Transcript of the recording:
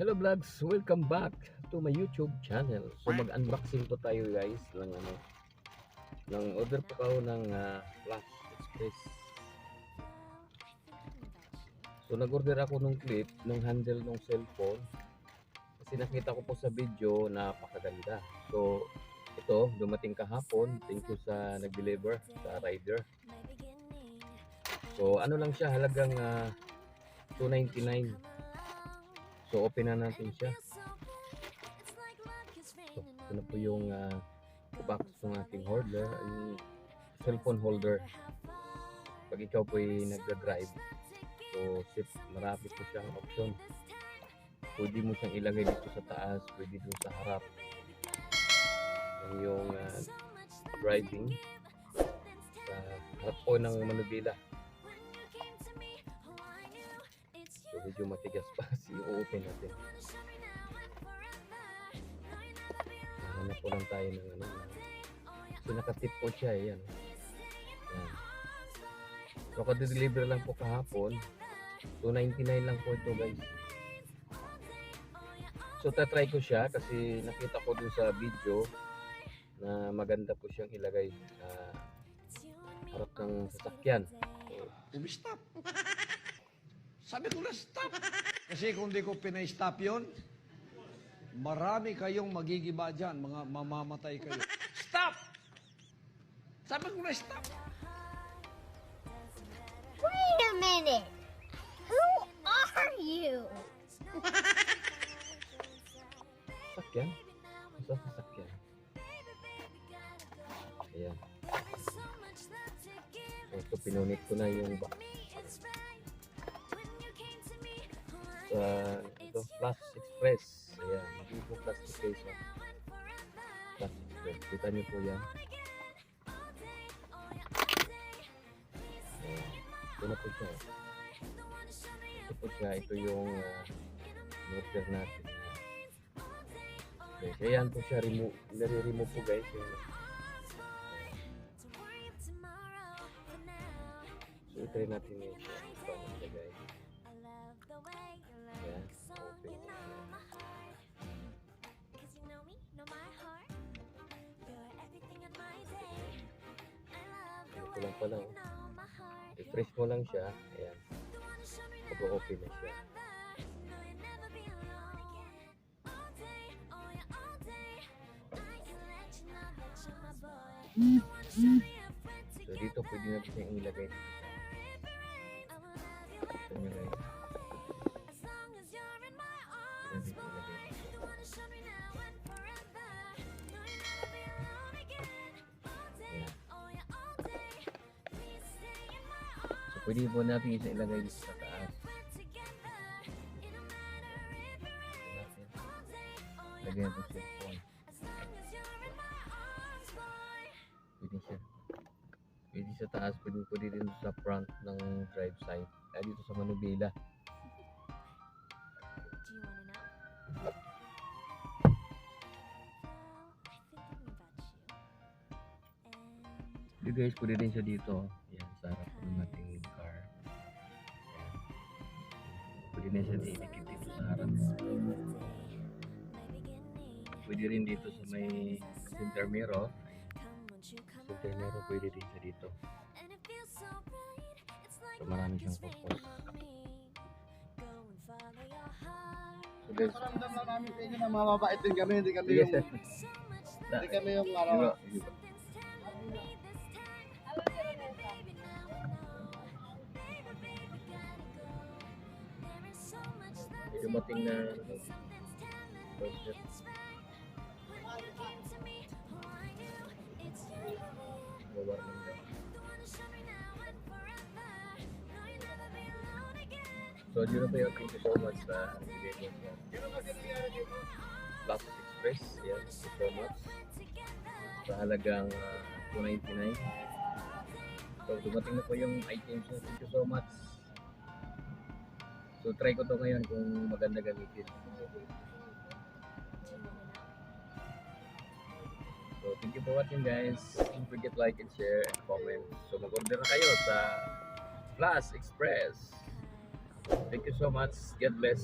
Hello vlogs, welcome back to my YouTube channel. So mag-unboxing po tayo guys ng order po ako ng Flash Express. So nag-order ako ng clip ng handle ng cellphone kasi nakita ko po sa video na napakaganda. So ito dumating kahapon. Thank you sa nag-deliver sa rider. So ano lang siya, halagang $299. So open na natin siya. So, ito na po yung box ng ating holder, yung cellphone holder. Pag ikaw po ay nagda-drive, so marami po siyang option. Pwede mo siyang ilagay dito sa taas, pwede dito sa harap. Yung driving sa harap po ng manubila. So medyo matigas pa kasi i-open natin. Hanap po lang tayo ng ano. So nakatip po siya, yan. Yan. So kada-deliver lang po kahapon. $299 lang po ito guys. So tatry ko siya kasi nakita ko dun sa video na maganda po siyang ilagay sa harap ng sasakyan. Stop. Sabi ko na stop. Kasi kung di ko pinay-stop yun, marami kayong magigiba dyan, mga mamamatay kayo. Stop! Sabi ko na stop. Wait a minute. Who are you? Sasakyan? Sa sasakyan. Ayan. So ito pinunit ko na yung box. Ito Flash Express. Ayan, Vivo Plastification. Flash Express. Kita niyo po yan. Ayan. Ito na po siya. Ito po siya. Ito yung order natin. Okay. Kaya yan po siya. Nare-remove po guys. Ayan. So i-try natin yung paano siya guys. Ayan, open. Ito lang pala. I-press mo lang siya. Ayan. Pag-open na siya. So dito pwede natin yung ilagay dito. Ito nyo guys. So pwede po natin isa ilagay dito sa taas. Lagyan natin cellphone. Pwede siya. Pwede sa taas, pwede din sa front ng drive side. Kaya dito sa manubila. Dito guys, pwede din siya dito. Yan, sa harap ng ating car. Yan. Pwede din siya didikit dito sa harap. Pwede rin dito sa may center mirror. Center mirror pwede din siya dito. So marami siyang purpose. So guys, Paramdam lang namin sa inyo na mababait din kami, hindi kami yes, yung, hindi kami yung araw. Dumating na so yun na po yun. Thank you so much sa video mo. Flash Express. Yan, thank you so much sa halagang $299. So dumating na po yung items. So thank you so much. So try ko to ngayon kung maganda gamitin. So thank you for watching guys. Don't forget like and share and comment. So mag-order na kayo sa Flash Express. Thank you so much. God bless.